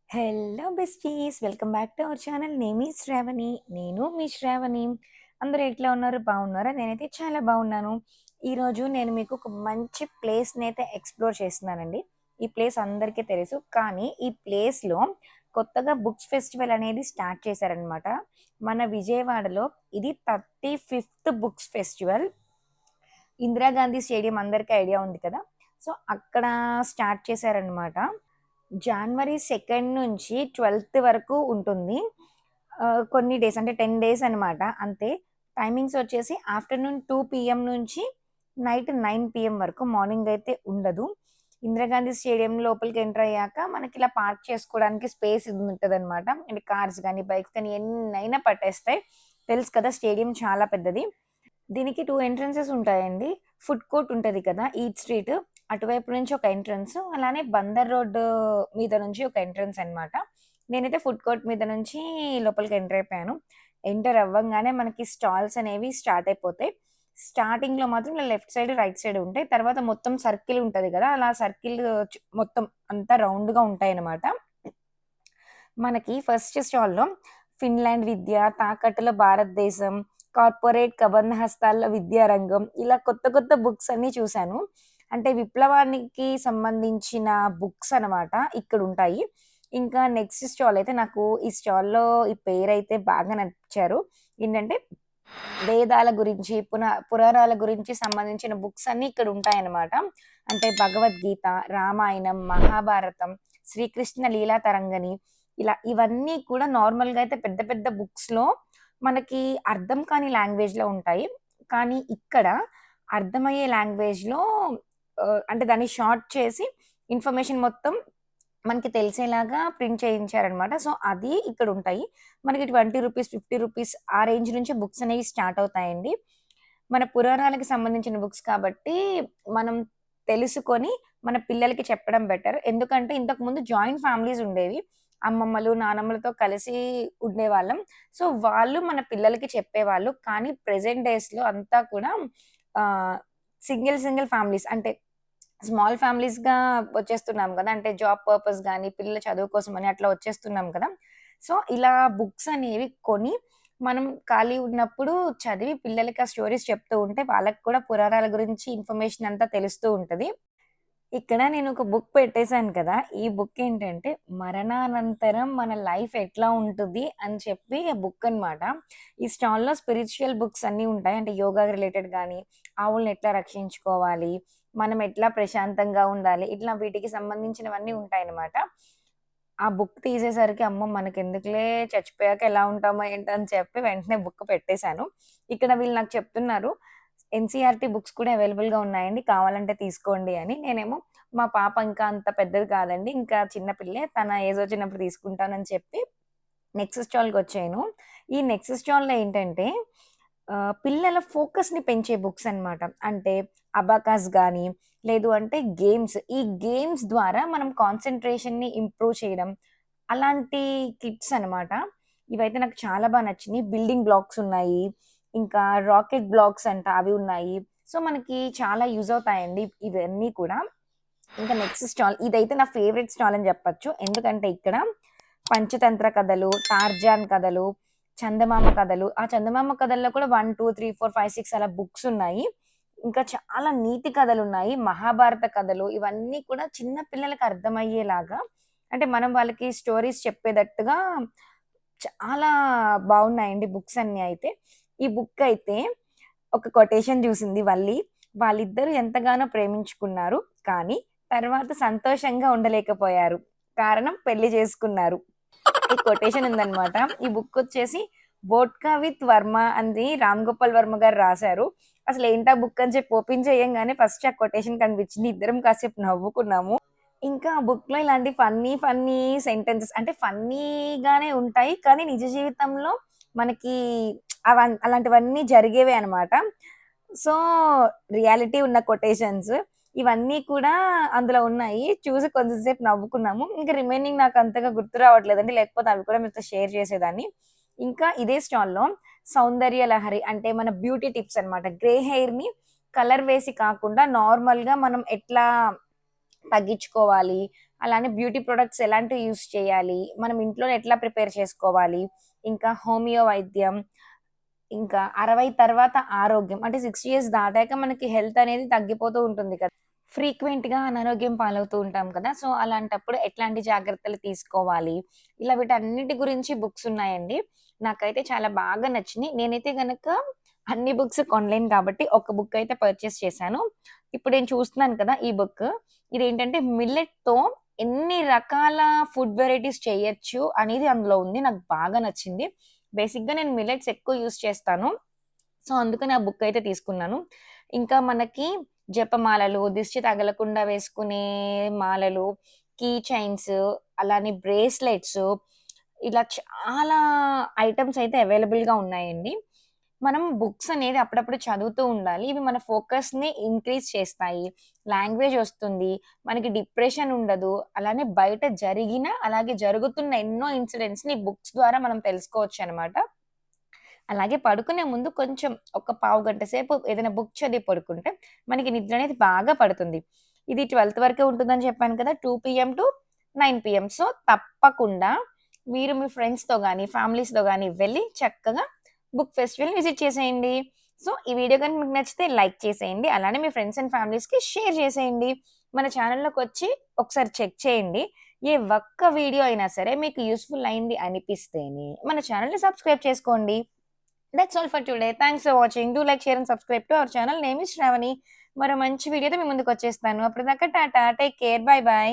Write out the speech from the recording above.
Hello besties, welcome back to our channel. Name is Shravani. నేను మీ శ్రావణి. అందరూ ఎట్లా ఉన్నారు? బాగున్నారా? నేనైతే చాలా బాగున్నాను. ఈరోజు నేను మీకు ఒక మంచి ప్లేస్ని అయితే ఎక్స్ప్లోర్ చేస్తున్నానండి. ఈ ప్లేస్ అందరికీ తెలుసు, కానీ ఈ ప్లేస్లో కొత్తగా బుక్స్ ఫెస్టివల్ అనేది స్టార్ట్ చేశారనమాట. మన విజయవాడలో ఇది 35th books festival. Indira Gandhi stadium అందరికీ ఐడియా ఉంది కదా. సో అక్కడ స్టార్ట్ చేశారనమాట. జనవరి 2 నుంచి 12 వరకు ఉంటుంది. కొన్ని డేస్ అంటే 10 డేస్ అనమాట అంతే. టైమింగ్స్ వచ్చేసి ఆఫ్టర్‌నూన్ 2 పీఎం నుంచి నైట్ 9 పీఎం వరకు. మార్నింగ్ అయితే ఉండదు. ఇందిరాగాంధీ స్టేడియం లోపలికి ఎంటర్ అయ్యాక మనకిలా పార్క్ చేసుకోవడానికి స్పేస్ ఉంటదనమాట. అంటే కార్స్ గానీ, బైక్స్ కానీ ఎన్నైనా పట్టేస్తాయి. తెలుసు కదా, స్టేడియం చాలా పెద్దది. దీనికి 2 ఎంట్రన్సెస్ ఉంటాయండి. ఫుడ్ కోర్ట్ ఉంటది కదా, ఈట్ స్ట్రీట్. అటువైపు నుంచి ఒక ఎంట్రన్స్, అలానే బందర్ రోడ్ మీద నుంచి ఒక ఎంట్రన్స్ అన్నమాట. నేనైతే ఫుడ్ కోర్ట్ మీద నుంచి లోపలికి ఎంటర్ అయిపోయాను. ఎంటర్ అవ్వంగానే మనకి స్టాల్స్ అనేవి స్టార్ట్ అయిపోతాయి. స్టార్టింగ్‌లో మాత్రం ఇలా లెఫ్ట్ సైడ్, రైట్ సైడ్ ఉంటాయి. తర్వాత మొత్తం సర్కిల్ ఉంటది కదా, అలా సర్కిల్ మొత్తం అంతా రౌండ్‌గా ఉంటాయన్నమాట. మనకి ఫస్ట్ స్టాల్‌లో ఫిన్లాండ్ విద్య, తాకట్టులో భారతదేశం, కార్పొరేట్ కబంధ హస్తాల్లో విద్యారంగం, ఇలా కొత్త కొత్త బుక్స్ అన్నీ చూశాను. అంటే విప్లవానికి సంబంధించిన బుక్స్ అనమాట ఇక్కడుంటాయి. ఇంకా నెక్స్ట్ స్టాల్ అయితే నాకు ఈ స్టాల్‌లో ఈ పేరైతే బాగా నచ్చారు. ఏంటంటే వేదాల గురించి, పురాణాల గురించి సంబంధించిన బుక్స్ అన్నీ ఇక్కడ ఉంటాయన్నమాట. అంటే భగవద్గీత, రామాయణం, మహాభారతం, శ్రీకృష్ణ లీలా తరంగిణి, ఇలా ఇవన్నీ కూడా నార్మల్‌గా అయితే పెద్ద పెద్ద బుక్స్‌లో మనకి అర్థం కాని లాంగ్వేజ్‌లో ఉంటాయి. కానీ ఇక్కడ అర్థమయ్యే లాంగ్వేజ్‌లో అంటే దాన్ని షార్ట్ చేసి ఇన్ఫర్మేషన్ మొత్తం మనకి తెలిసేలాగా ప్రింట్ చేయించారనమాట. సో, అది ఇక్కడుంటాయి. మనకి రూ. 20, రూ. 50 ఆ రేంజ్ నుంచి బుక్స్ అనేవి స్టార్ట్ అవుతాయండి. మన పురాణాలకు సంబంధించిన బుక్స్ కాబట్టి, మనం తెలుసుకొని మన పిల్లలకి చెప్పడం బెటర్. ఎందుకంటే ఇంతకుముందు జాయింట్ ఫ్యామిలీస్ ఉండేవి. అమ్మమ్మలు, నానమ్మలతో కలిసి ఉండేవాళ్ళం. సో, వాళ్ళు మన పిల్లలకి చెప్పేవాళ్ళు. కానీ ప్రెజెంట్ డేస్‌లో అంతా కూడా ఆహ్, సింగిల్ సింగిల్ ఫ్యామిలీస్, అంటే స్మాల్ ఫ్యామిలీస్‌గా వచ్చేస్తున్నాం గదా. అంటే జాబ్ పర్పస్ గాని, పిల్లల చదువు కోసమని అట్లా వచ్చేస్తున్నాం కదా. సో, ఇలా బుక్స్ అనేవి కొని, మనం ఖాళీ ఉన్నప్పుడు చదివి పిల్లలకి ఆ స్టోరీస్ చెప్తూ ఉంటే, వాళ్ళకి కూడా పురాణాల గురించి ఇన్ఫర్మేషన్ అంతా తెలుస్తూ ఉంటది. ఇక్కడ నేను ఒక బుక్ పెట్టేసాను కదా. ఈ బుక్ ఏంటంటే, మరణానంతరం మన లైఫ్ ఎట్లా ఉంటది అని చెప్పి బుక్ అనమాట. ఈ స్టాల్‌లో స్పిరిచ్యువల్ బుక్స్ అన్నీ ఉంటాయి. అంటే యోగా రిలేటెడ్ గాని, ఆవుల్ని ఎట్లా రక్షించుకోవాలి, మనం ఎట్లా ప్రశాంతంగా ఉండాలి, ఇట్లా వీటికి సంబంధించినవన్నీ ఉంటాయన్నమాట. ఆ బుక్ తీసేసరికి అమ్మో! మనకెందుకులే, చచ్చిపోయాక ఎలా ఉంటామో ఏంటో అని చెప్పి వెంటనే బుక్ పెట్టేసాను. ఇక్కడ వీళ్ళు నాకు చెప్తున్నారు, ఎన్‌సీఈఆర్‌టీ బుక్స్ కూడా అవైలబుల్‌గా ఉన్నాయండి, కావాలంటే తీసుకోండి అని. నేనేమో మా పాప ఇంకా అంత పెద్దది కాదండి, ఇంకా చిన్న పిల్లే, తన ఏజ్ వచ్చినప్పుడు తీసుకుంటానని చెప్పి నెక్స్ట్ స్టాల్‌కొచ్చాను. ఈ నెక్స్ట్ స్టాల్‌లో ఏంటంటే పిల్లల ఫోకస్‌ని పెంచే బుక్స్ అన్నమాట. అంటే అబాకస్ గాని, లేదు అంటే గేమ్స్. ఈ గేమ్స్ ద్వారా మనం కాన్సంట్రేషన్‌ని ఇంప్రూవ్ చేయడం, అలాంటి కిట్స్ అన్నమాట. ఇవైతే నాకు చాలా నచ్చినియి. బిల్డింగ్ బ్లాక్స్ ఉన్నాయి. ఇంకా రాకెట్ బ్లాక్స్ అంట అవి ఉన్నాయి. సో, మనకి చాలా యూజ్ అవుతాయండి ఇవన్నీ కూడా. ఇంకా నెక్స్ట్ స్టాల్ ఇదైతే నా ఫేవరెట్ స్టాల్ అని చెప్పొచ్చు. ఎందుకంటే ఇక్కడ పంచతంత్ర కథలు, టార్జాన్ కథలు, చందమామ కథలు. ఆ చందమామ కథల్లో కూడా 1, 2, 3, 4, 5, 6 అలా బుక్స్ ఉన్నాయి. ఇంకా చాలా నీతి కథలున్నాయి. మహాభారత కథలు, ఇవన్నీ కూడా చిన్న పిల్లలకి అర్థమయ్యేలాగా, అంటే మనం వాళ్ళకి స్టోరీస్ చెప్పేటట్టుగా చాలా బావున్నాయండి బుక్స్ అన్నీ అయితే. ఈ బుక్ అయితే ఒక కొటేషన్ చూసింది వల్లి. వాళ్ళిద్దరూ ఎంతగానో ప్రేమించుకున్నారు. కానీ తర్వాత సంతోషంగా ఉండలేకపోయారు. కారణం పెళ్లి చేసుకున్నారు. ఈ కొటేషన్ ఉందన్నమాట. ఈ బుక్కొచ్చేసి 'వోడ్కా విత్ వర్మ' అంది రామ్ గోపాల్ వర్మ గారు రాసారు. అసలేంటా బుక్ అని చెప్పి ఓపెన్ చేయంగానే ఫస్ట్ ఆ కొటేషన్ కనిపించింది. ఇద్దరం కాసేపు నవ్వుకున్నాము. ఇంకా ఆ బుక్‌లో ఇలాంటి ఫన్నీ ఫన్నీ సెంటెన్సెస్, అంటే ఫన్నీగానే ఉంటాయి. కానీ నిజ జీవితంలో మనకి అలాంటివన్నీ జరిగేవే అనమాట. సో, రియాలిటీ ఉన్న కొటేషన్స్ ఇవన్నీ కూడా అందులో ఉన్నాయి. చూసి కొంచెం సేపు నవ్వుకున్నాము. ఇంకా రిమైనింగ్ నాకు అంతగా గుర్తు రావట్లేదండి. లేకపోతే అవి కూడా మీతో షేర్ చేసేదాన్ని. ఇంకా ఇదే స్టాల్‌లో సౌందర్య లహరి, అంటే మన బ్యూటీ టిప్స్ అనమాట. గ్రే హెయిర్‌ని కలర్ వేసి కాకుండా నార్మల్‌గా మనం ఎట్లా తగ్గించుకోవాలి, అలానే బ్యూటీ ప్రొడక్ట్స్ ఎలాంటివి యూజ్ చేయాలి, మనం ఇంట్లో ఎట్లా ప్రిపేర్ చేసుకోవాలి, ఇంకా హోమియో వైద్యం, ఇంకా 60 తర్వాత ఆరోగ్యం. అంటే 60 ఇయర్స్ దాటాక మనకి హెల్త్ అనేది తగ్గిపోతూ ఉంటుంది కదా! ఫ్రీక్వెంట్‌గా అనారోగ్యం పాలవుతూ ఉంటాం కదా! సో, అలాంటప్పుడు ఎట్లాంటి జాగ్రత్తలు తీసుకోవాలి, ఇలా వీటన్నిటి గురించి బుక్స్ ఉన్నాయండి. నాకైతే చాలా బాగా నచ్చినియి. నేనైతే గనక అన్ని బుక్స్ కొనలేను కాబట్టి ఒక బుక్ అయితే పర్చేస్ చేశాను. ఇప్పుడు నేను చూస్తున్నాను కదా! ఈ బుక్. ఇదేంటంటే మిల్లెట్‌తో ఎన్ని రకాల ఫుడ్ వెరైటీస్ చేయొచ్చు అనేది అందులో ఉంది. నాకు బాగా నచ్చింది. బేసిక్‌గా నేను మిల్లెట్స్ ఎక్కువ యూజ్ చేస్తాను. సో, అందుకని ఆ బుక్ అయితే తీసుకున్నాను. ఇంకా మనకి జపమాలలు, దిష్టి తగలకుండా వేసుకునే మాలలు, కీ చైన్స్, అలానే బ్రేస్లెట్స్, ఇలా చాలా ఐటెమ్స్ అయితే అవైలబుల్‌గా ఉన్నాయండి. మనం బుక్స్ అనేది అప్పుడప్పుడు చదువుతూ ఉండాలి. ఇవి మన ఫోకస్‌ని ఇంక్రీజ్ చేస్తాయి. లాంగ్వేజ్ ఒస్తుంది. మనకి డిప్రెషన్ ఉండదు. అలానే బయట జరిగిన, అలాగే జరుగుతున్న ఎన్నో ఇన్సిడెంట్స్‌ని బుక్స్ ద్వారా మనం తెలుసుకోవచ్చనమాట. అలాగే పడుకునే ముందు కొంచెం ఒక పావుగంట సేపు ఏదైనా బుక్ చదివి పడుకుంటే మనకి నిద్ర అనేది బాగా పడుతుంది. ఇది 12 వరకే ఉంటుందని చెప్పాను కదా! 2 పీఎం టు 9 పీఎం. సో, తప్పకుండా మీరు మీ ఫ్రెండ్స్‌తో గాని, ఫ్యామిలీస్‌తో గాని వెళ్లి చక్కగా బుక్ ఫెస్టివల్‌ని విజిట్ చేసేయండి. సో, ఈ వీడియో గనుక మీకు నచ్చితే లైక్ చేసేయండి. అలానే మీ ఫ్రెండ్స్ అండ్ ఫ్యామిలీస్‌కి షేర్ చేసేయండి. మన ఛానెల్‌లోకొచ్చి ఒకసారి చెక్ చేయండి. ఏ ఒక్క వీడియో అయినా సరే మీకు యూజ్‌ఫుల్ అయింది అనిపిస్తేనే మన ఛానెల్‌ని సబ్స్క్రైబ్ చేసుకోండి. That's all for today. Thanks for watching. Do like, share and subscribe to our channel. Name is Shravani. మరో మంచి వీడియోతో మీ ముందుకొచ్చేస్తాను. అప్పటిదాకా Tata. Take care. By by.